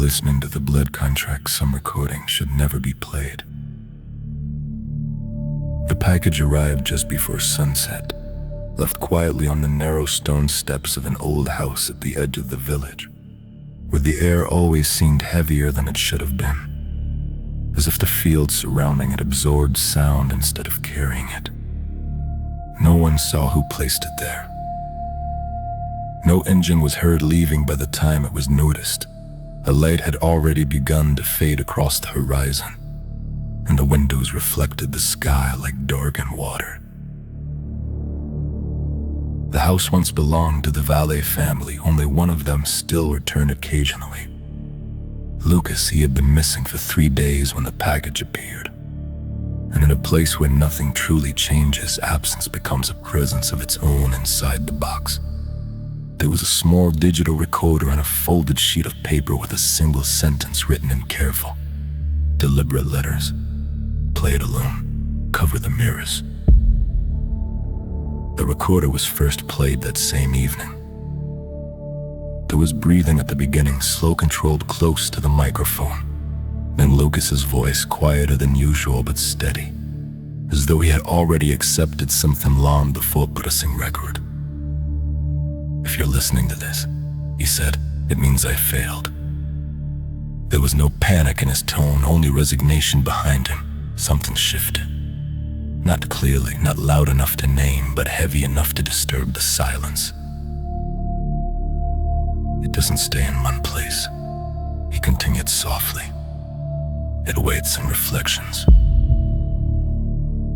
listening to the Blood Contract some recording should never be played. The package arrived just before sunset, left quietly on the narrow stone steps of an old house at the edge of the village, where the air always seemed heavier than it should have been, as if the field surrounding it absorbed sound instead of carrying it. No one saw who placed it there. No engine was heard leaving by the time it was noticed. A light had already begun to fade across the horizon, and the windows reflected the sky like darkened water. The house once belonged to the Valea family. Only one of them still returned occasionally. Lucas. He had been missing for 3 days when the package appeared. And in a place where nothing truly changes, absence becomes a presence of its own inside the box. There was a small digital recorder on a folded sheet of paper with a single sentence written in careful, deliberate letters. Play it alone. Cover the mirrors. The recorder was first played that same evening. There was breathing at the beginning, slow, controlled, close to the microphone. Then Lucas's voice, quieter than usual but steady, as though he had already accepted something long before pressing record. "If you're listening to this," he said, "it means I failed." There was no panic in his tone, only resignation behind him. Something shifted. Not clearly, not loud enough to name, but heavy enough to disturb the silence. "It doesn't stay in one place," he continued softly. "It waits in reflections."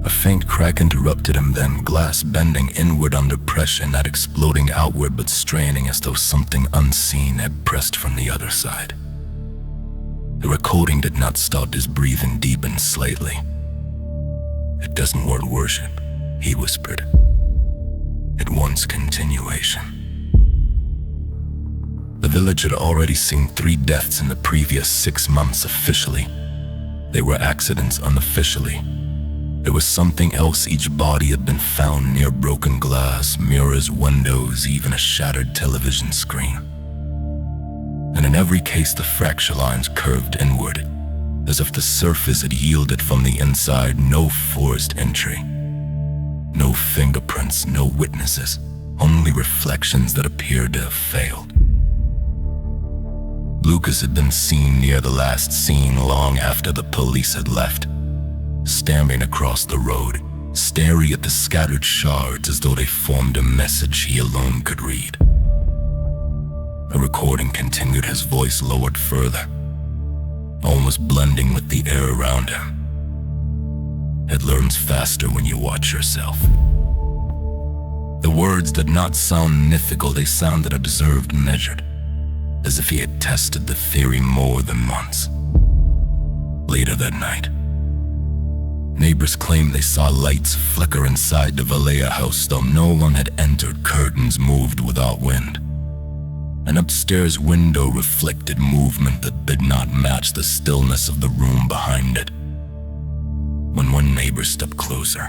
A faint crack interrupted him, then glass bending inward under pressure, not exploding outward but straining as though something unseen had pressed from the other side. The recording did not stop. His breathing deepened slightly. "It doesn't want worship," he whispered. "It wants continuation." The village had already seen 3 deaths in the previous 6 months officially. They were accidents unofficially. There was something else. Each body had been found near broken glass, mirrors, windows, even a shattered television screen. And in every case, the fracture lines curved inward, as if the surface had yielded from the inside. No forced entry. No fingerprints, no witnesses, only reflections that appeared to have failed. Lucas had been seen near the last scene long after the police had left, standing across the road, staring at the scattered shards as though they formed a message he alone could read. The recording continued, his voice lowered further, almost blending with the air around him. "It learns faster when you watch yourself." The words did not sound mythical, they sounded observed, measured, as if he had tested the theory more than once. Later that night, neighbors claimed they saw lights flicker inside the Valea house, though no one had entered. Curtains moved without wind. An upstairs window reflected movement that did not match the stillness of the room behind it. When one neighbor stepped closer,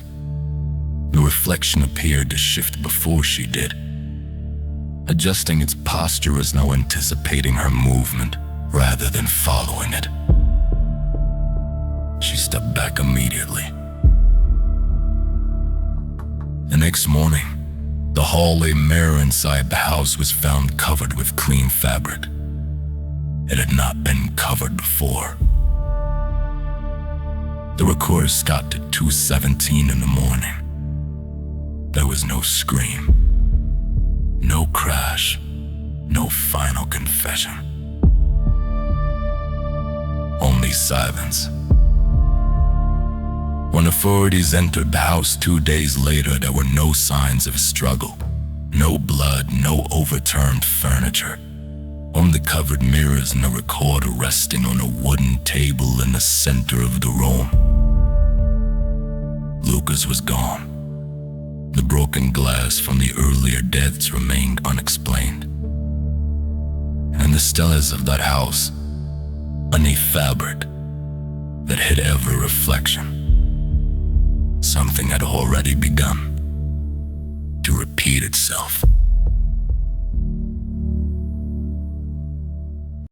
the reflection appeared to shift before she did, adjusting its posture as though anticipating her movement rather than following it. She stepped back immediately. The next morning, the hallway mirror inside the house was found covered with clean fabric. It had not been covered before. The recorder stopped at 2:17 in the morning. There was no scream, no crash, no final confession. Only silence. When authorities entered the house 2 days later, there were no signs of struggle. No blood, no overturned furniture. Only covered mirrors and a recorder resting on a wooden table in the center of the room. Lucas was gone. The broken glass from the earlier deaths remained unexplained. And the stelas of that house, beneath fabric that hid every reflection, something had already begun to repeat itself.